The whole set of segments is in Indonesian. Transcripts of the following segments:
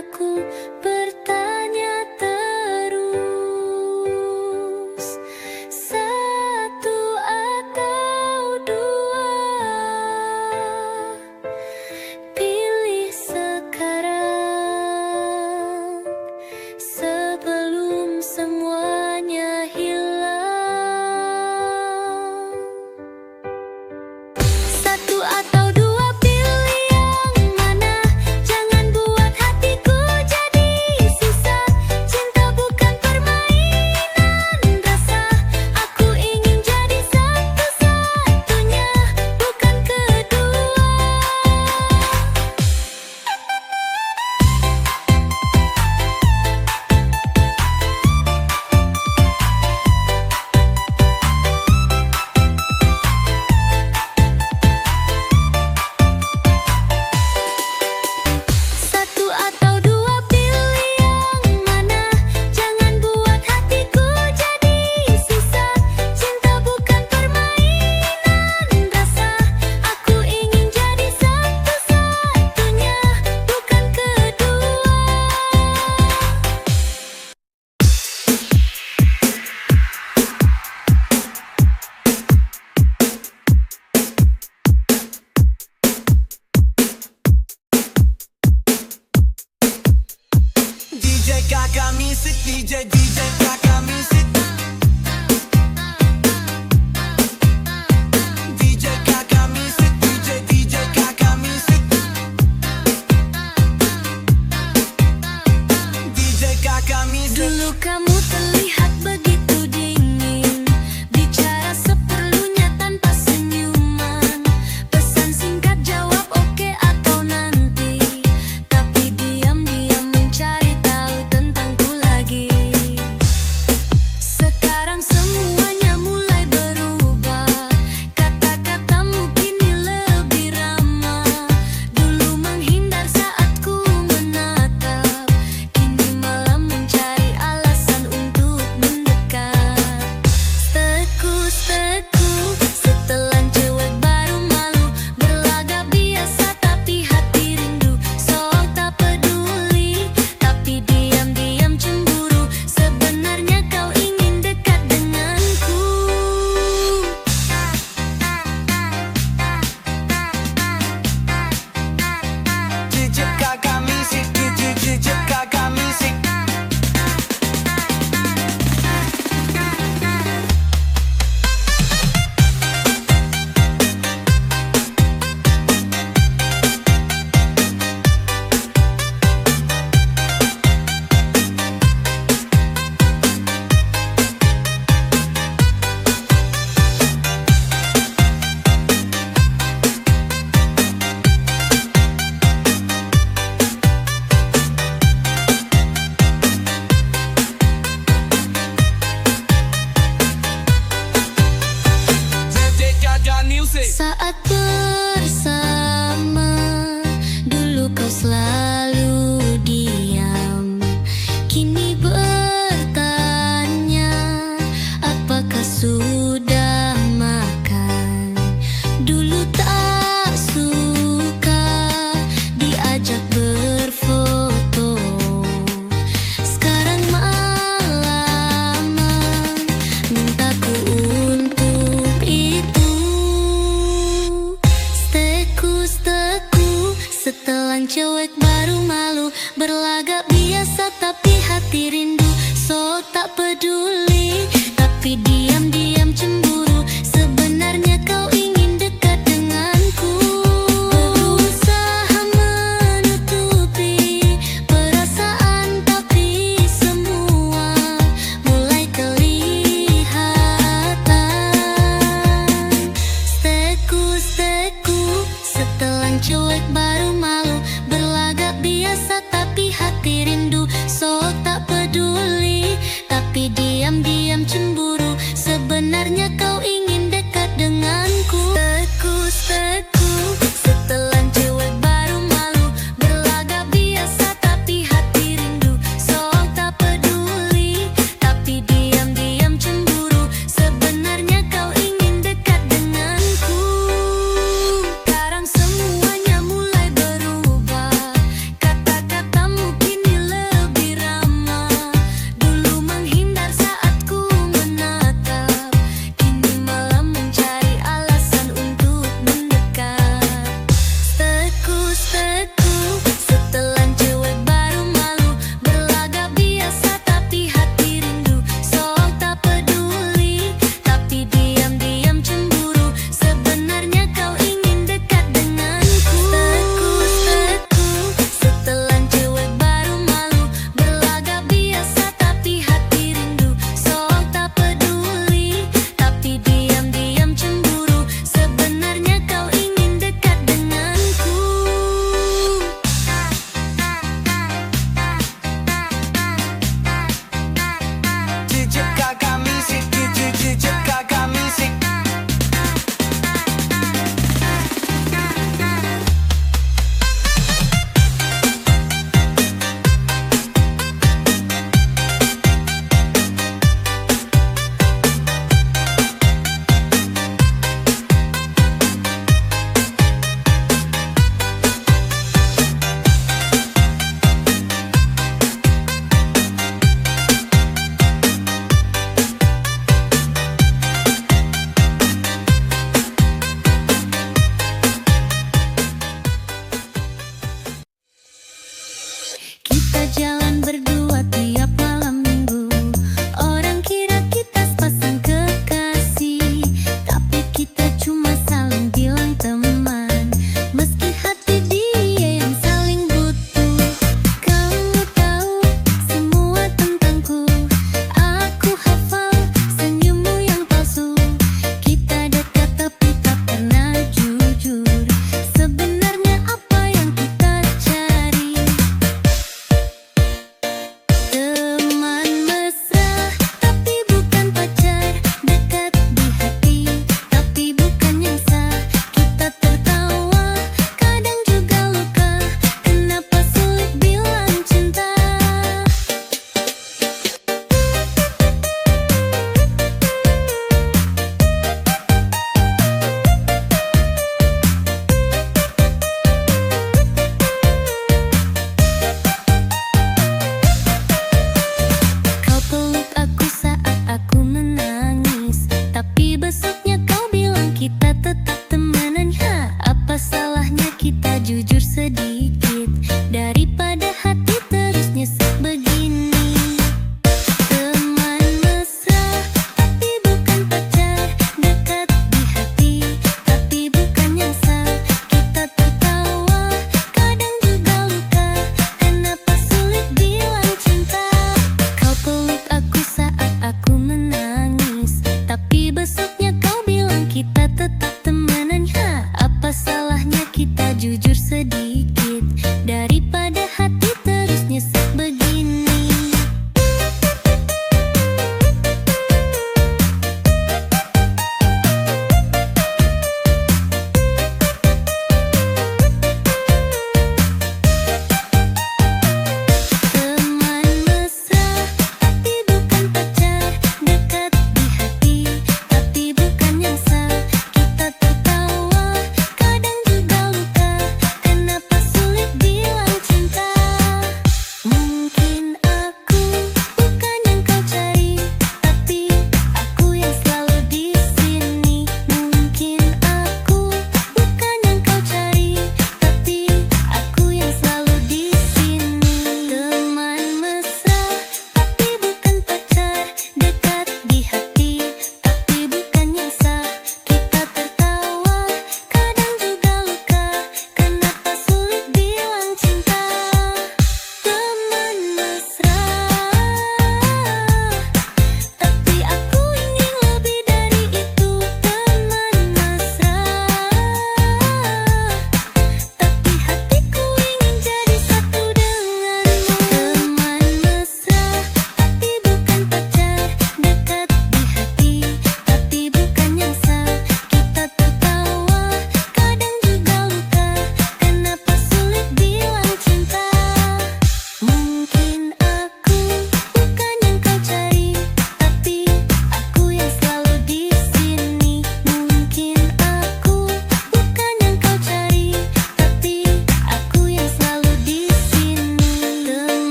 Aku bertanya terus, satu atau dua? Pilih sekarang sebelum semuanya hilang. Satu atau dua, pilih yang mana? Jangan buat hatiku jadi sisa. Cinta bukan permainan rasa. Aku ingin jadi satu-satunya, bukan kedua. Satu atau dua, pilih yang mana? Jangan buat hatiku jadi sisa. Cinta bukan permainan rasa. Aku ingin jadi satu-satunya, bukan kedua. DJ Kakak Music, DJ Kakak Music, DJ Kakak Music, DJ Kakak Music, DJ Kakak Music. Dulu kamu terlihat begitu dingin, bicara seperlunya tanpa senyuman. Pesan singkat, jawab oke atau nanti, tapi diam-diam mencari tahu tentangku lagi. Sekarang semuanya mulai berubah, kata-katamu kini lebih ramah. Dulu menghindar saat ku menatap, kini malah mencari alasan untuk mendekat. Tekus-teku, setelan cewek baru malu, berlagak biasa tapi hati rindu. Sok tak peduli, tapi diam-diam cemburu. Sebenarnya kau ingin dekat denganku. DJ Kakak Music, DJ Kakak Music. DJ Kakak Music. Saat bersama, dulu kau selalu diam. Kini bertanya, apakah sudah makan? Dulu tak suka diajak berfoto, sekarang malah mintaku untuk itu. Tekus-teku, setelan cewek baru malu, berlagak biasa tapi hati rindu. Sok tak peduli, tapi diam-diam cemburu. Sebenarnya kau ingin dekat denganku. Berusaha menutupi perasaan, tapi semua mulai kelihatan. Tekus-teku, setelan cewek baru malu, berlagak biasa tapi hati rindu. Sok tak peduli, tapi diam-diam cemburu. Sebenarnya kau ingin dekat denganku. Tekus-teku, setelan cewek baru malu, berlagak biasa tapi hati rindu. Sok tak peduli, tapi diam-diam cemburu. Sebenarnya kau ingin dekat denganku. Sekarang semuanya mulai berubah, kata-katamu kini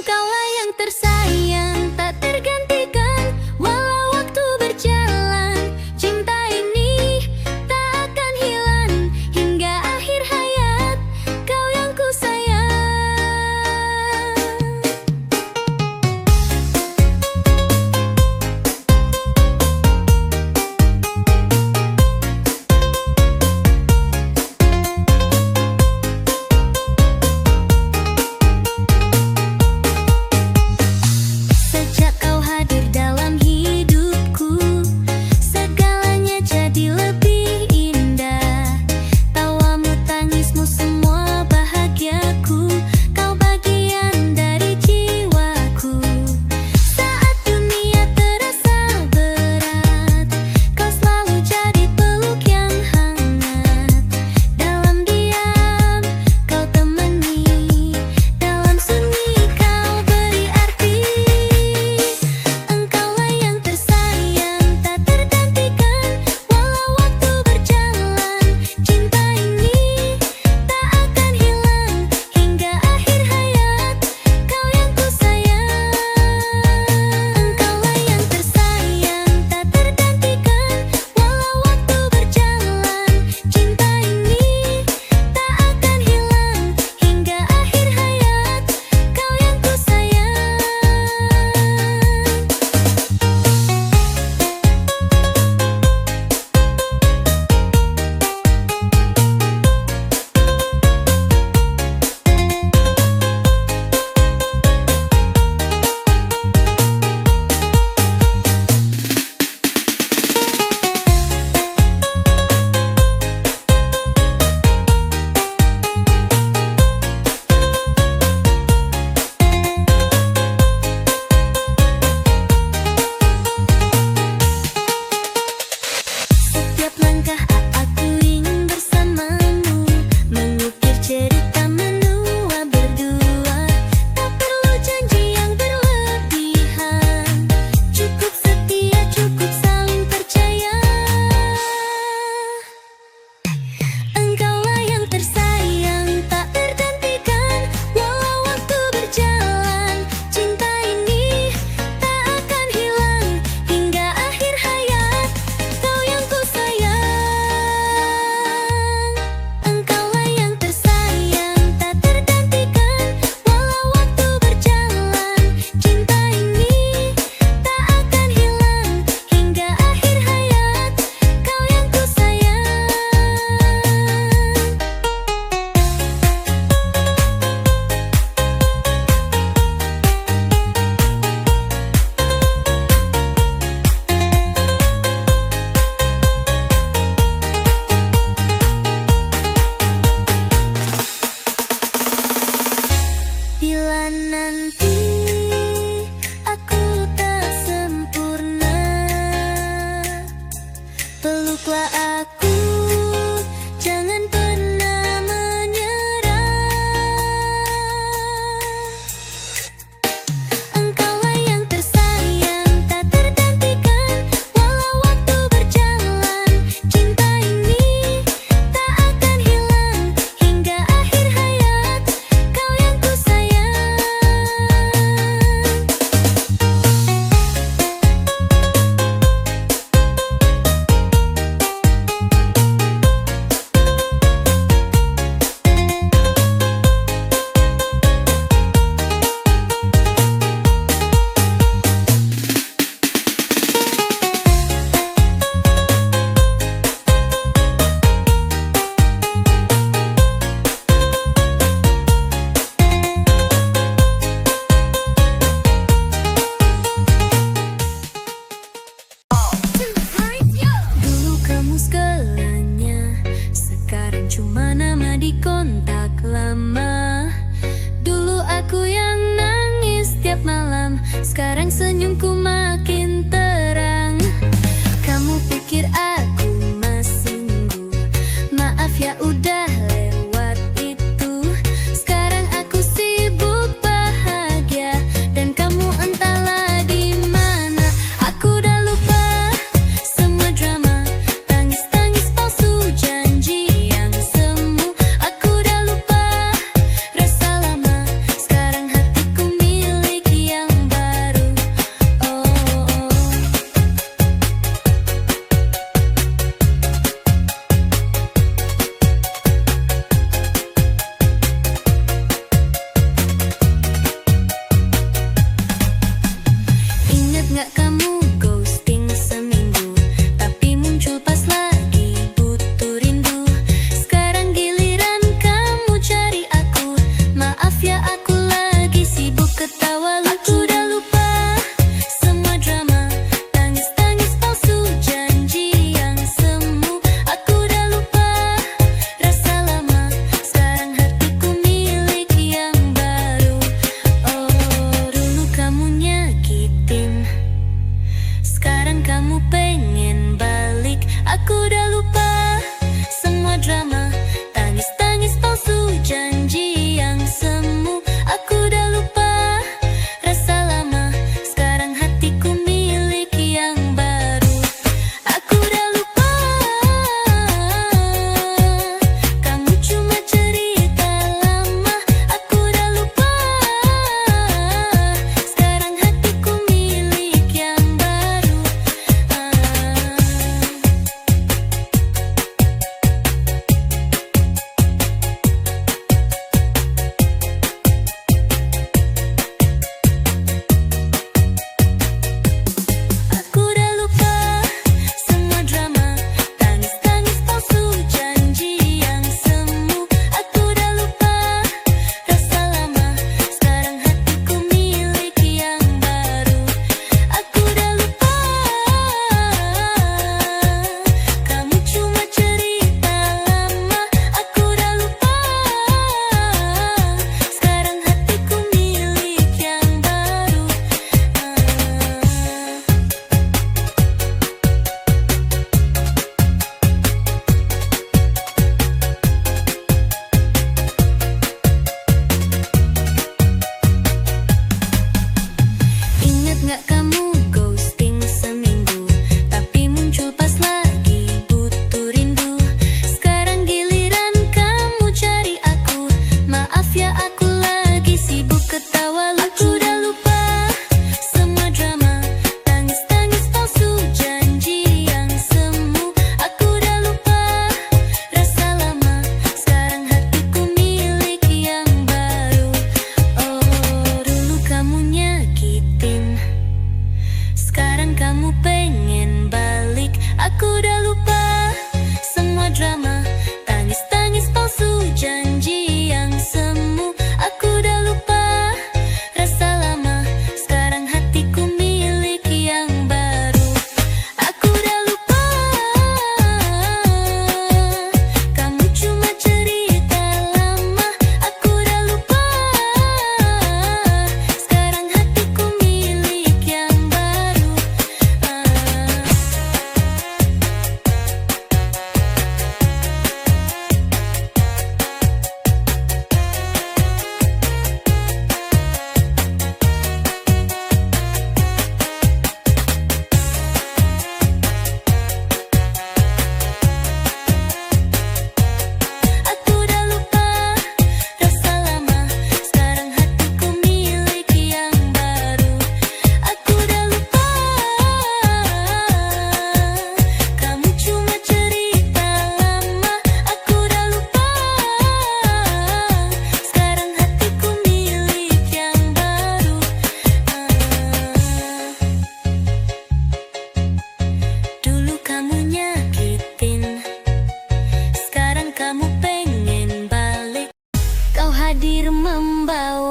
Engkaulah yang tersayang, tak tergantikan. Walau waktu berjalan, cinta ini tak akan hilang. Hingga akhir hayat, kau yang ku sayang. Sejak kau hadir dalam hidupku, segalanya jadi lebih indah. Tawamu, tangismu, semua bahagiaku. Kau bagian dari jiwaku. Saat dunia terasa berat, kau selalu jadi peluk yang hangat. Dalam diam, kau temani. Dalam sunyi, kau beri arti. Engkaulah yang tersayang, tak tergantikan. Walau waktu berjalan, cinta ini tak akan hilang. Hingga akhir hayat, kau yang ku sayang. Engkaulah yang tersayang, tak tergantikan. Walau waktu berjalan, cinta ini tak akan hilang. Hingga akhir hayat, kau yang ku sayang. Setiap langkah aku ingin bersamamu, mengukir cerita menua berdua. Tak perlu janji yang berlebihan, cukup setia, cukup saling percaya. Engkaulah yang tersayang, tak tergantikan. Walau waktu berjalan, cinta ini tak akan hilang. Hingga akhir hayat, kau yang ku sayang. Engkaulah yang tersayang, tak tergantikan. Walau waktu berjalan, cinta ini tak akan hilang. Hingga akhir hayat, kau yang ku sayang. Bila nanti aku tak sempurna, peluklah aku, jangan pernah menyerah. Engkaulah yang tersayang, tak tergantikan. Walau waktu berjalan, cinta ini tak akan hilang. Hingga akhir hayat, kau yang ku sayang.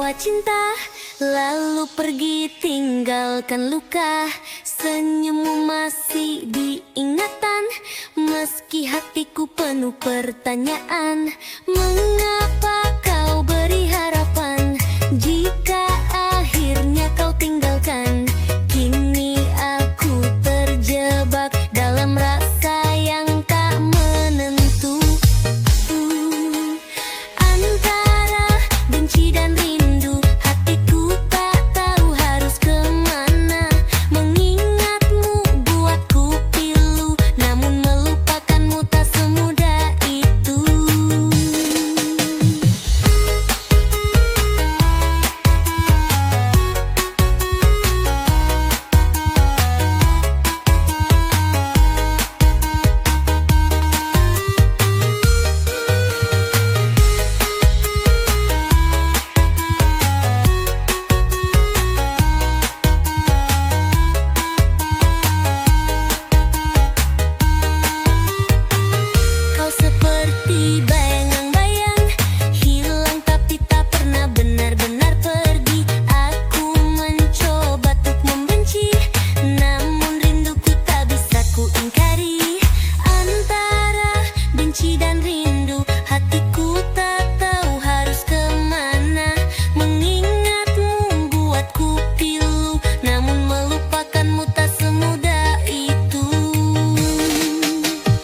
tertawa cinta, lalu pergi tinggalkan luka. Senyummu masih diingatan, meski hatiku penuh pertanyaan. Mengapa kau beri harapan, jika akhirnya kau tinggalkan? Kini aku terjebak dalam rasa yang tak menentu, antara benci dan rindu. Hatiku tak tahu harus kemana. Mengingatmu buatku pilu, namun melupakanmu tak semudah itu. Kau seperti bayang-bayang, hilang tapi tak pernah benar-benar pergi. Aku mencoba untuk membenci, namun rinduku tak bisa ku ingkari. Antara benci dan rindu, hatiku tak tahu harus kemana. Mengingatmu buatku pilu, namun melupakanmu tak semudah itu.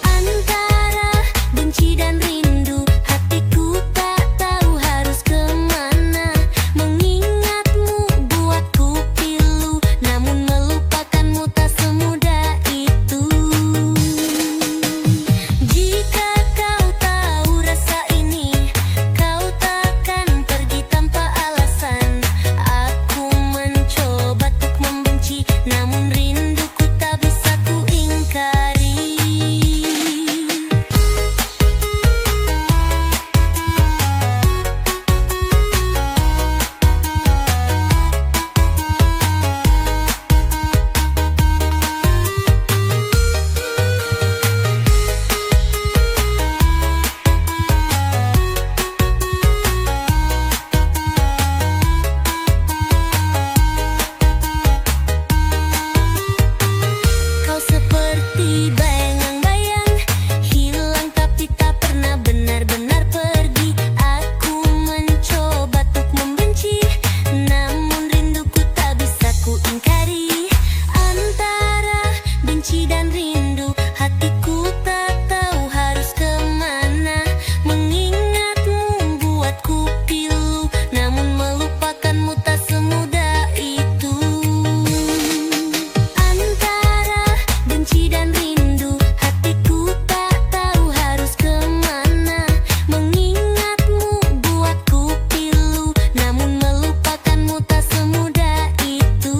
Antara benci dan rindu, hatiku tak tahu harus kemana. Mengingatmu buatku pilu, namun melupakanmu tak semudah itu. Jika kau tahu rasa ini, kau takkan pergi tanpa alasan. Aku mencoba untuk membenci, namun rinduku tak bisa ku ingkari. Kau seperti bayang-bayang, hilang tapi tak pernah benar-benar pergi. Aku mencoba untuk membenci, namun rinduku tak bisa ku ingkari. Antara benci dan rindu, hatiku tak tahu harus kemana. Mengingatmu buatku pilu, namun melupakanmu tak semudah itu. Antara benci dan rindu, hatiku tak tahu harus kemana. Mengingatmu buatku pilu, namun melupakanmu tak semudah itu.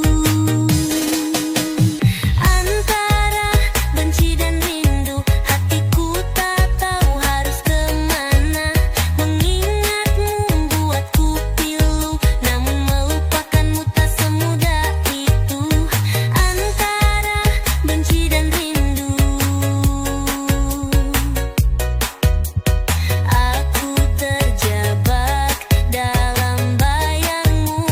Antara benci dan rindu, hatiku tak tahu harus kemana. Mengingatmu buatku pilu, namun melupakanmu tak semudah itu. Antara benci dan rindu, aku terjebak dalam bayangmu.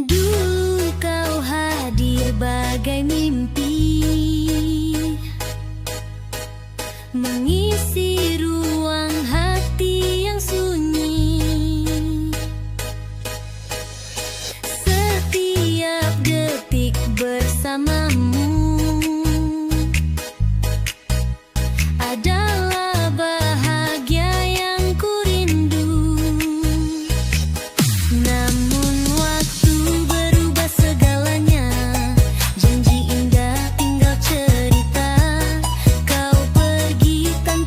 Dulu kau hadir bagai mimpi, mengisi ruang hati yang sunyi. Setiap detik bersamamu adalah bahagia yang ku rindu. Namun waktu berubah segalanya, janji indah tinggal cerita. Kau pergi tanpa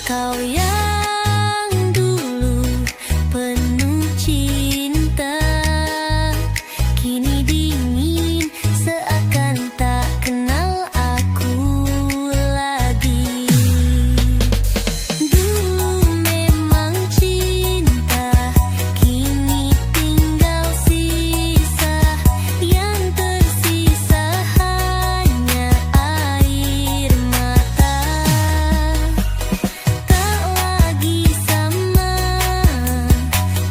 Kau yang dulu penuh cinta, kini dingin seakan tak kenal aku lagi. Dulu memang cinta, kini tinggal sisa. Yang tersisa hanya air mata. Tak lagi sama,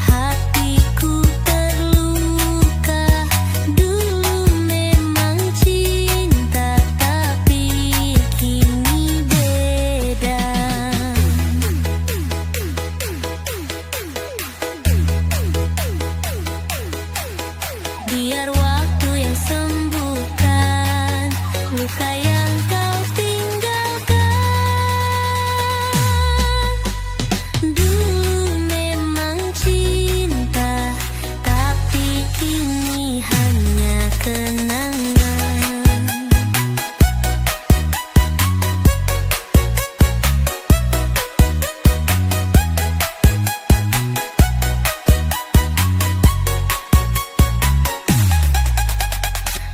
hatiku terluka. Dulu memang cinta, tapi kini beda. Biar waktu yang sembuhkan luka yang kau tinggalkan. Dulu memang cinta, tapi kini hanya kenangan.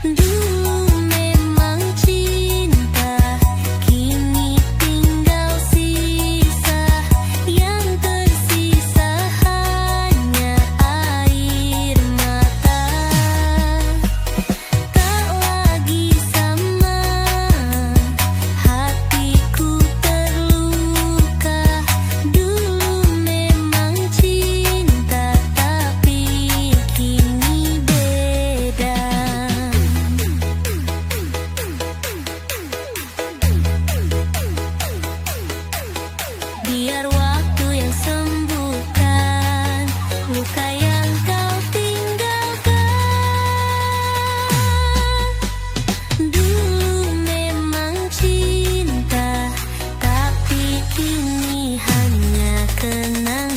Dulu memang cinta, kini tinggal sisa. Yang tersisa hanya air mata. Tak lagi sama, hatiku terluka. Dulu memang cinta, tapi kini beda. Biar waktu yang sembuhkan luka yang kau tinggalkan. Dulu memang cinta, tapi kini hanya kenangan.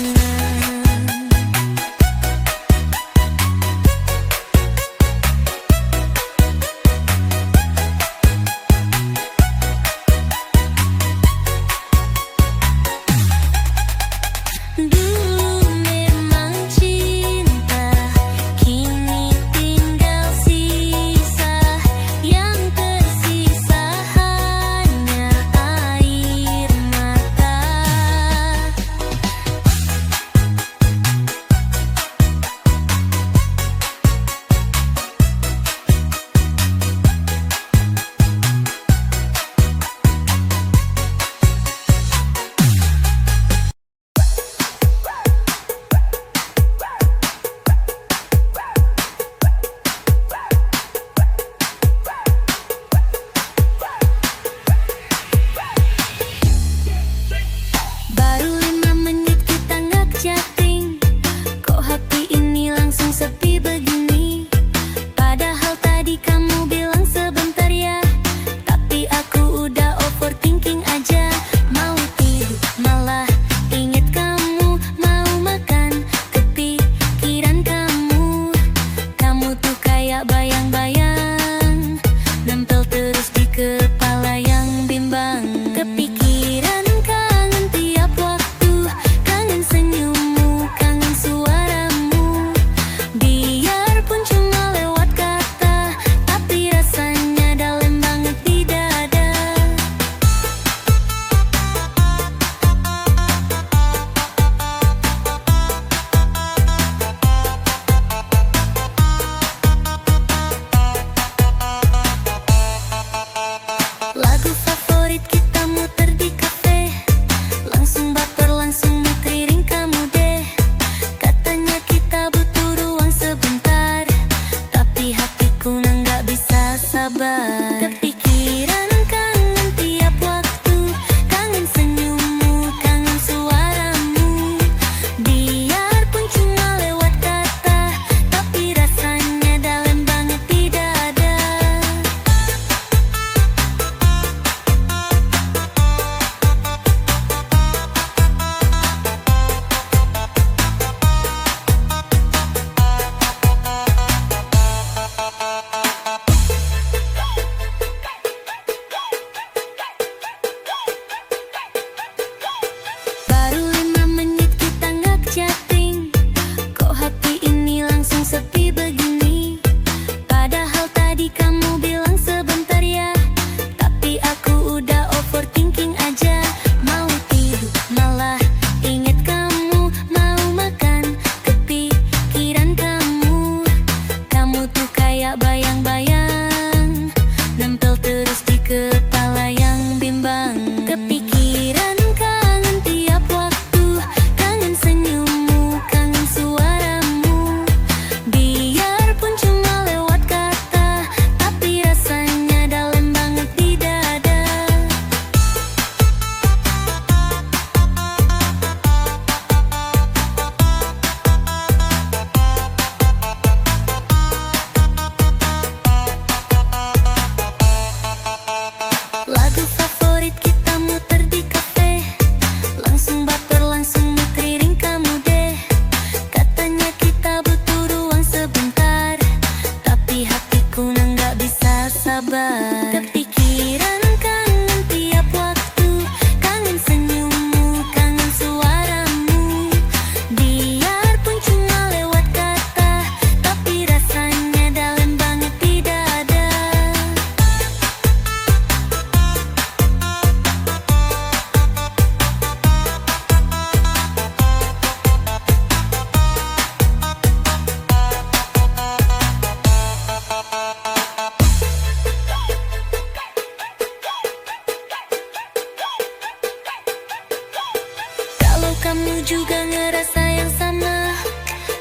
kamu juga ngerasa yang sama?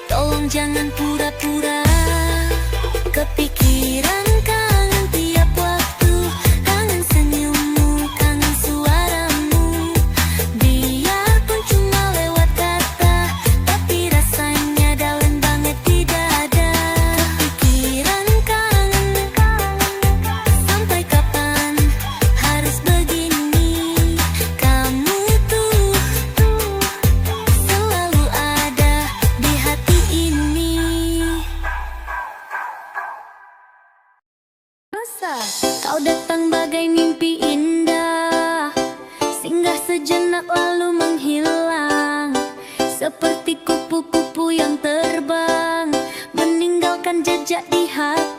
Tolong jangan pura-pura. Kepikiran kangen tiap waktu, kangen senyummu, kangen suaramu. Biarpun cuma lewat kata, tapi rasanya dalam banget di dada. Kepikiran kangen, sampai kapan harus begini? Kamu tuh selalu ada di hati ini. Kau datang bagai mimpi indah, singgah sejenak lalu menghilang, seperti kupu-kupu yang terbang, meninggalkan jejak di hati.